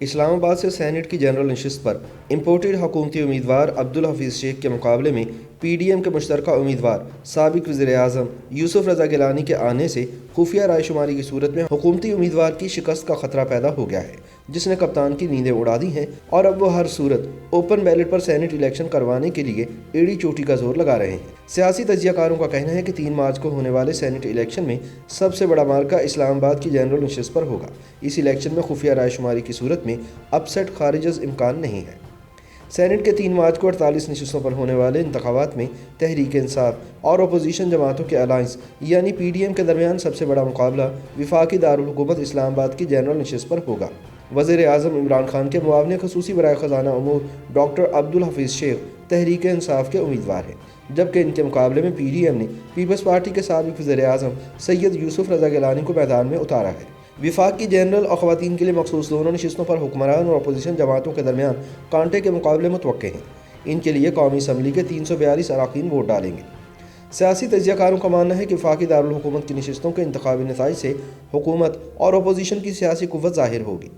اسلام آباد سے سینٹ کی جنرل نشست پر امپورٹڈ حکومتی امیدوار عبدالحفیظ شیخ کے مقابلے میں پی ڈی ایم کے مشترکہ امیدوار سابق وزیر اعظم یوسف رضا گیلانی کے آنے سے خفیہ رائے شماری کی صورت میں حکومتی امیدوار کی شکست کا خطرہ پیدا ہو گیا ہے، جس نے کپتان کی نیندیں اڑا دی ہیں اور اب وہ ہر صورت open ballot per cent election کروانے کے لیے ایڑی چوٹی کا زور لگا رہے ہیں۔ سیاسی تجزیہ کاروں کا کہنا ہے کہ 3 مارچ کو ہونے والے سینٹ الیکشن میں سب سے بڑا مارکہ اسلام آباد کی جنرل نشست پر ہوگا۔ اس الیکشن میں خفیہ رائے شماری کی صورت میں اپ سیٹ خارج از امکان نہیں ہے۔ سینٹ کے 3 مارچ کو 48 نشستوں پر ہونے والے انتخابات میں تحریک انصاف اور اپوزیشن جماعتوں کے الائنس یعنی پی ڈی ایم کے درمیان سب سے بڑا مقابلہ وفاقی دارالحکومت اسلام آباد کی جنرل نشست پر ہوگا۔ وزیر اعظم عمران خان کے معاون خصوصی برائے خزانہ امور ڈاکٹر عبدالحفیظ شیخ تحریک انصاف کے امیدوار ہیں، جبکہ ان کے مقابلے میں پی ڈی ایم نے پیپلز پارٹی کے سابق وزیر اعظم سید یوسف رضا گیلانی کو میدان میں اتارا ہے۔ وفاق کی جنرل اور خواتین کے لیے مخصوص دونوں نشستوں پر حکمران اور اپوزیشن جماعتوں کے درمیان کانٹے کے مقابلے متوقع ہیں۔ ان کے لیے قومی اسمبلی کے 342 اراکین ووٹ ڈالیں گے۔ سیاسی تجزیہ کاروں کا ماننا ہے کہ وفاقی دارالحکومت کی نشستوں کے انتخابی نتائج سے حکومت اور اپوزیشن کی سیاسی قوت ظاہر ہوگی۔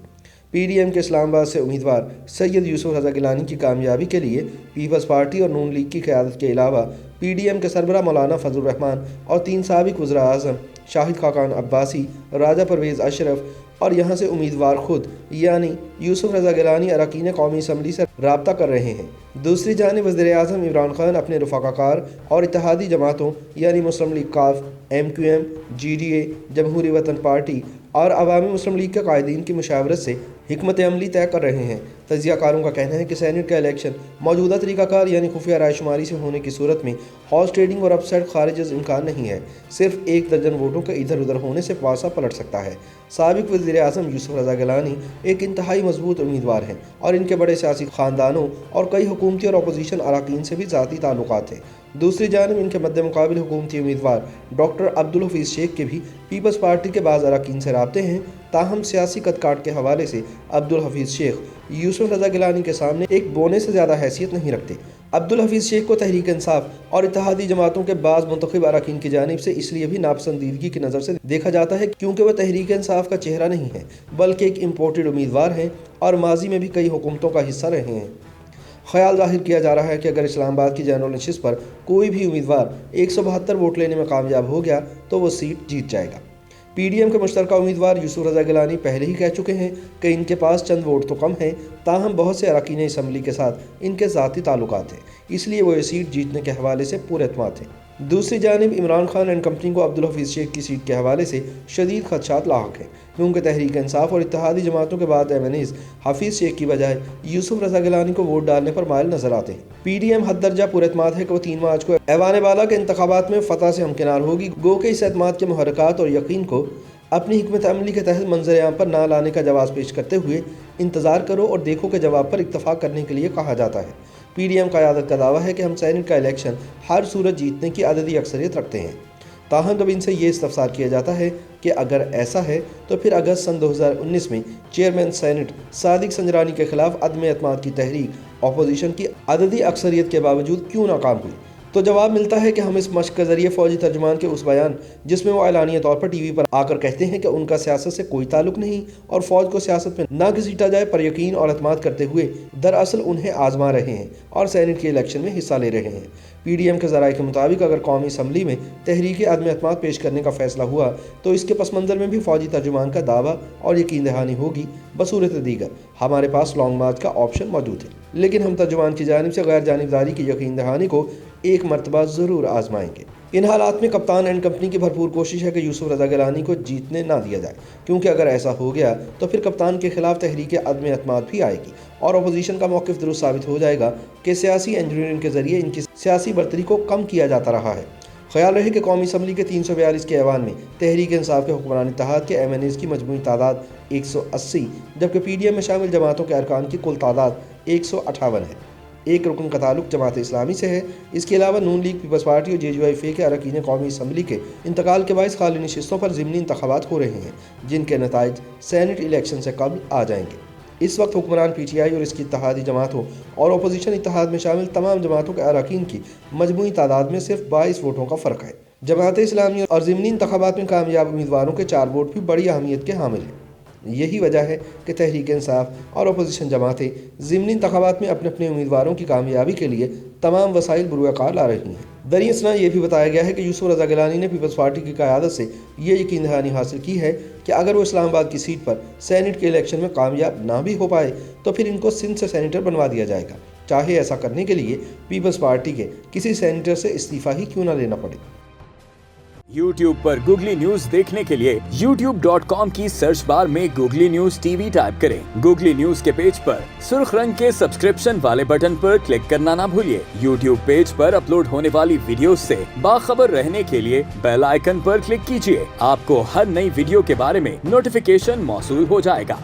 پی ڈی ایم کے اسلام آباد سے امیدوار سید یوسف رضا گیلانی کی کامیابی کے لیے پیپلز پارٹی اور نون لیگ کی قیادت کے علاوہ پی ڈی ایم کے سربراہ مولانا فضل الرحمان اور 3 سابق وزراء اعظم شاہد خاقان عباسی، راجہ پرویز اشرف اور یہاں سے امیدوار خود یعنی یوسف رضا گیلانی اراکین قومی اسمبلی سے رابطہ کر رہے ہیں۔ دوسری جانب وزیر اعظم عمران خان اپنے رفقا کار اور اتحادی جماعتوں یعنی مسلم لیگ کاف، M Q M, G D A, Jamhoori Watan party اور عوامی مسلم لیگ کے قائدین کی مشاورت سے حکمت عملی طے کر رہے ہیں۔ تجزیہ کاروں کا کہنا ہے کہ سینٹ کا الیکشن موجودہ طریقہ کار یعنی خفیہ رائے شماری سے ہونے کی صورت میں ہارس ٹریڈنگ اور اپ سیٹ خارج از امکان نہیں ہے۔ صرف 1 درجن ووٹوں کے ادھر ادھر ہونے سے پاسہ پلٹ سکتا ہے۔ سابق وزیر اعظم یوسف رضا گیلانی ایک انتہائی مضبوط امیدوار ہیں اور ان کے بڑے سیاسی خاندانوں اور کئی حکومتی اور اپوزیشن اراکین سے بھی ذاتی تعلقات ہیں۔ دوسری جانب ان کے مد مقابل حکومتی امیدوار ڈاکٹر عبدالحفیظ شیخ کے بھی پیپلز پارٹی کے بعض اراکین سے رابطے ہیں، تاہم سیاسی قد کاٹ کے حوالے سے عبدالحفیظ شیخ یوسف رضا گیلانی کے سامنے ایک بونے سے زیادہ حیثیت نہیں رکھتے۔ عبدالحفیظ شیخ کو تحریک انصاف اور اتحادی جماعتوں کے بعض منتخب اراکین کی جانب سے اس لیے بھی ناپسندیدگی کی نظر سے دیکھا جاتا ہے کیونکہ وہ تحریک انصاف کا چہرہ نہیں ہے بلکہ ایک امپورٹڈ امیدوار ہیں اور ماضی میں بھی کئی حکومتوں کا حصہ رہے ہیں۔ خیال ظاہر کیا جا رہا ہے کہ اگر اسلام آباد کی جنرل نشست پر کوئی بھی امیدوار 172 ووٹ لینے میں کامیاب ہو گیا تو وہ سیٹ جیت جائے گا۔ پی ڈی ایم کے مشترکہ امیدوار یوسف رضا گیلانی پہلے ہی کہہ چکے ہیں کہ ان کے پاس چند ووٹ تو کم ہیں، تاہم بہت سے اراکین اسمبلی کے ساتھ ان کے ذاتی تعلقات ہیں، اس لیے وہ یہ سیٹ جیتنے کے حوالے سے پورے اعتماد ہیں۔ دوسری جانب عمران خان اینڈ کمپنی کو عبدالحفیظ شیخ کی سیٹ کے حوالے سے شدید خدشات لاحق ہیں، کیونکہ تحریک انصاف اور اتحادی جماعتوں کے بعد ایم این ایز حفیظ شیخ کی بجائے یوسف رضا گیلانی کو ووٹ ڈالنے پر مائل نظر آتے ہیں۔ پی ڈی ایم حد درجہ پر اعتماد ہے کہ وہ 3 مارچ کو ایوان بالا کے انتخابات میں فتح سے ہمکنار ہوگی، گو کہ اس اعتماد کے محرکات اور یقین کو اپنی حکمت عملی کے تحت منظر عام پر نہ لانے کا جواز پیش کرتے ہوئے انتظار کرو اور دیکھو کے جواب پر اکتفا کرنے کے لیے کہا جاتا ہے۔ پی ڈی ایم قیادت کا دعویٰ ہے کہ ہم سینٹ کا الیکشن ہر صورت جیتنے کی عددی اکثریت رکھتے ہیں، تاہم جب ان سے یہ استفسار کیا جاتا ہے کہ اگر ایسا ہے تو پھر اگست سن 2019 میں چیئرمین سینٹ صادق سنجرانی کے خلاف عدم اعتماد کی تحریک اپوزیشن کی عددی اکثریت کے باوجود کیوں ناکام ہوئی، تو جواب ملتا ہے کہ ہم اس مشق کے ذریعے فوجی ترجمان کے اس بیان جس میں وہ اعلانیہ طور پر ٹی وی پر آ کر کہتے ہیں کہ ان کا سیاست سے کوئی تعلق نہیں اور فوج کو سیاست میں نہ گھسیٹا جائے پر یقین اور اعتماد کرتے ہوئے دراصل انہیں آزما رہے ہیں اور سینٹ کے الیکشن میں حصہ لے رہے ہیں۔ پی ڈی ایم کے ذرائع کے مطابق اگر قومی اسمبلی میں تحریک عدم اعتماد پیش کرنے کا فیصلہ ہوا تو اس کے پس منظر میں بھی فوجی ترجمان کا دعویٰ اور یقین دہانی ہوگی۔ بصورت دیگر ہمارے پاس لانگ مارچ کا آپشن موجود ہے، لیکن ہم ترجمان کی جانب سے غیر جانبداری کی یقین دہانی کو ایک مرتبہ ضرور آزمائیں گے۔ ان حالات میں کپتان اینڈ کمپنی کی بھرپور کوشش ہے کہ یوسف رضا گیلانی کو جیتنے نہ دیا جائے، کیونکہ اگر ایسا ہو گیا تو پھر کپتان کے خلاف تحریک عدم اعتماد بھی آئے گی اور اپوزیشن کا موقف درست ثابت ہو جائے گا کہ سیاسی انجینئرنگ کے ذریعے ان کی سیاسی برتری کو کم کیا جاتا رہا ہے۔ خیال رہے کہ قومی اسمبلی کے 342 کے ایوان میں تحریک انصاف کے حکمران اتحاد کے ایم این ایز کی مجموعی تعداد 180 جبکہ پی ڈی ایم میں شامل جماعتوں کے ارکان کی کل تعداد 158 ہے۔ ایک رکن کا تعلق جماعت اسلامی سے ہے۔ اس کے علاوہ نون لیگ، پیپلز پارٹی اور جے یو آئی فے کے اراکین قومی اسمبلی کے انتقال کے باعث خالی نشستوں پر ضمنی انتخابات ہو رہے ہیں، جن کے نتائج سینٹ الیکشن سے قبل آ جائیں گے۔ اس وقت حکمران پی ٹی آئی اور اس کی اتحادی جماعتوں اور اپوزیشن اتحاد میں شامل تمام جماعتوں کے اراکین کی مجموعی تعداد میں صرف 22 ووٹوں کا فرق ہے۔ جماعت اسلامی اور ضمنی انتخابات میں کامیاب امیدواروں کے 4 ووٹ بھی بڑی اہمیت کے حامل ہیں۔ یہی وجہ ہے کہ تحریک انصاف اور اپوزیشن جماعتیں ضمنی انتخابات میں اپنے اپنے امیدواروں کی کامیابی کے لیے تمام وسائل بروئے کار لا رہی ہیں۔ دریں اثنا یہ بھی بتایا گیا ہے کہ یوسف رضا گیلانی نے پیپلز پارٹی کی قیادت سے یہ یقین دہانی حاصل کی ہے کہ اگر وہ اسلام آباد کی سیٹ پر سینٹ کے الیکشن میں کامیاب نہ بھی ہو پائے تو پھر ان کو سندھ سے سینیٹر بنوا دیا جائے گا، چاہے ایسا کرنے کے لیے پیپلز پارٹی کے کسی سینیٹر سے استعفیٰ ہی کیوں نہ لینا پڑے۔ YouTube پر گوگلی نیوز دیکھنے کے لیے youtube.com کی سرچ بار میں googly news T V type کریں۔ گوگلی نیوز کے پیج پر سرخ رنگ کے سبسکرپشن والے بٹن پر کلک کرنا نہ بھولیے۔ YouTube پیج پر اپلوڈ ہونے والی ویڈیوز سے باخبر رہنے کے لیے بیل آئیکن پر کلک کیجیے۔ آپ کو ہر نئی ویڈیو کے بارے میں نوٹیفیکیشن موصول ہو جائے گا۔